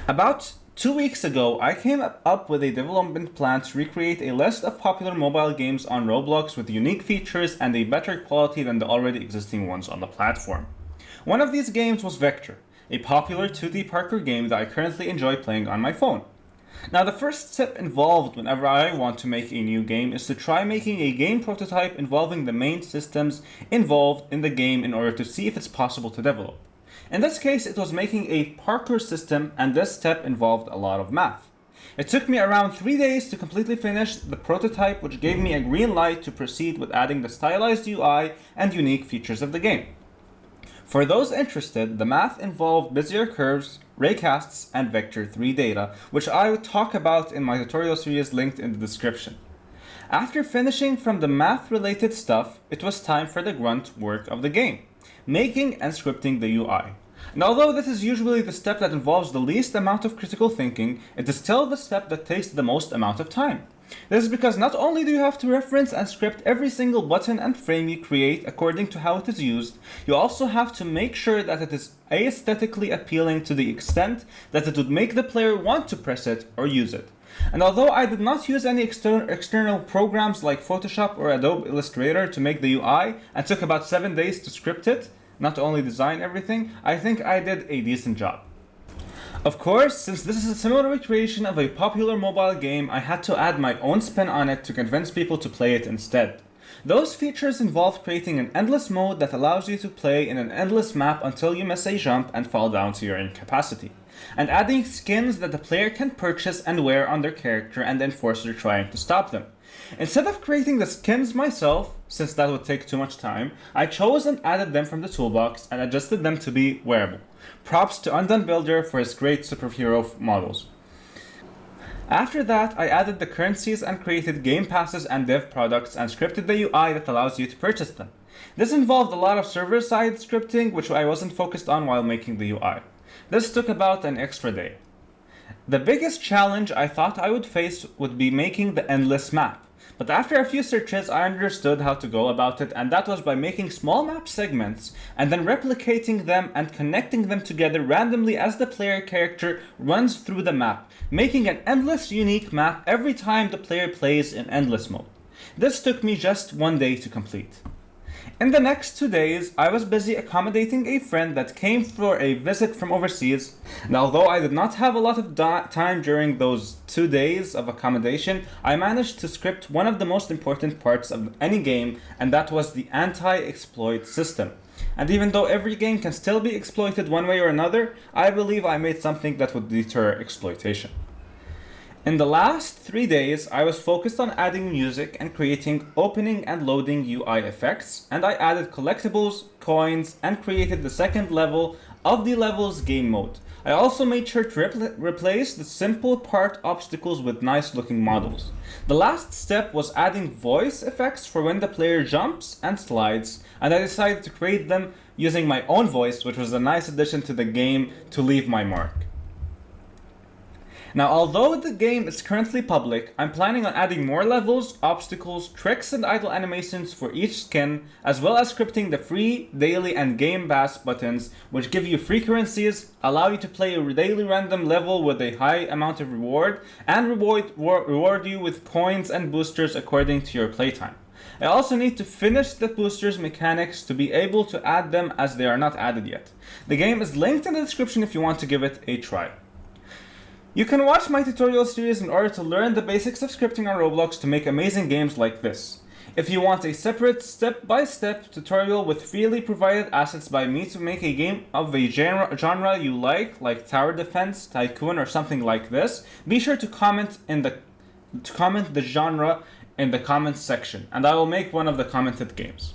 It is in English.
About 2 weeks ago, I came up with a development plan to recreate a list of popular mobile games on Roblox with unique features and a better quality than the already existing ones on the platform. One of these games was Vector, a popular 2D parkour game that I currently enjoy playing on my phone. Now, the first step involved whenever I want to make a new game is to try making a game prototype involving the main systems involved in the game in order to see if it's possible to develop. In this case, it was making a parkour system, and this step involved a lot of math. It took me around 3 days to completely finish the prototype, which gave me a green light to proceed with adding the stylized UI and unique features of the game. For those interested, the math involved bezier curves, raycasts, and vector 3 data, which I would talk about in my tutorial series linked in the description. After finishing from the math-related stuff, it was time for the grunt work of the game, making and scripting the UI. And although this is usually the step that involves the least amount of critical thinking, it is still the step that takes the most amount of time. This is because not only do you have to reference and script every single button and frame you create according to how it is used, you also have to make sure that it is aesthetically appealing to the extent that it would make the player want to press it or use it. And although I did not use any external programs like Photoshop or Adobe Illustrator to make the UI and took about 7 days to script it, not to only design everything, I think I did a decent job. Of course, since this is a similar recreation of a popular mobile game, I had to add my own spin on it to convince people to play it instead. Those features involve creating an endless mode that allows you to play in an endless map until you miss a jump and fall down to your incapacity, and adding skins that the player can purchase and wear on their character and the enforcer trying to stop them. Instead of creating the skins myself, since that would take too much time, I chose and added them from the toolbox and adjusted them to be wearable. Props to Undone Builder for his great superhero models. After that, I added the currencies and created game passes and dev products and scripted the UI that allows you to purchase them. This involved a lot of server-side scripting, which I wasn't focused on while making the UI. This took about an extra day. The biggest challenge I thought I would face would be making the endless map. But after a few searches, I understood how to go about it, and that was by making small map segments and then replicating them and connecting them together randomly as the player character runs through the map, making an endless unique map every time the player plays in endless mode. This took me just 1 day to complete. In the next 2 days, I was busy accommodating a friend that came for a visit from overseas, and although I did not have a lot of time during those 2 days of accommodation, I managed to script one of the most important parts of any game, and that was the anti-exploit system. And even though every game can still be exploited one way or another, I believe I made something that would deter exploitation. In the last 3 days, I was focused on adding music and creating opening and loading UI effects, and I added collectibles, coins, and created the second level of the level's game mode. I also made sure to replace the simple part obstacles with nice looking models. The last step was adding voice effects for when the player jumps and slides, and I decided to create them using my own voice, which was a nice addition to the game to leave my mark. Now, although the game is currently public, I'm planning on adding more levels, obstacles, tricks, and idle animations for each skin, as well as scripting the free, daily, and game pass buttons, which give you free currencies, allow you to play a daily random level with a high amount of reward, and reward you with coins and boosters according to your playtime. I also need to finish the boosters mechanics to be able to add them as they are not added yet. The game is linked in the description if you want to give it a try. You can watch my tutorial series in order to learn the basics of scripting on Roblox to make amazing games like this. If you want a separate step-by-step tutorial with freely provided assets by me to make a game of a genre you like tower defense, tycoon, or something like this, be sure to comment the genre in the comments section, and I will make one of the commented games.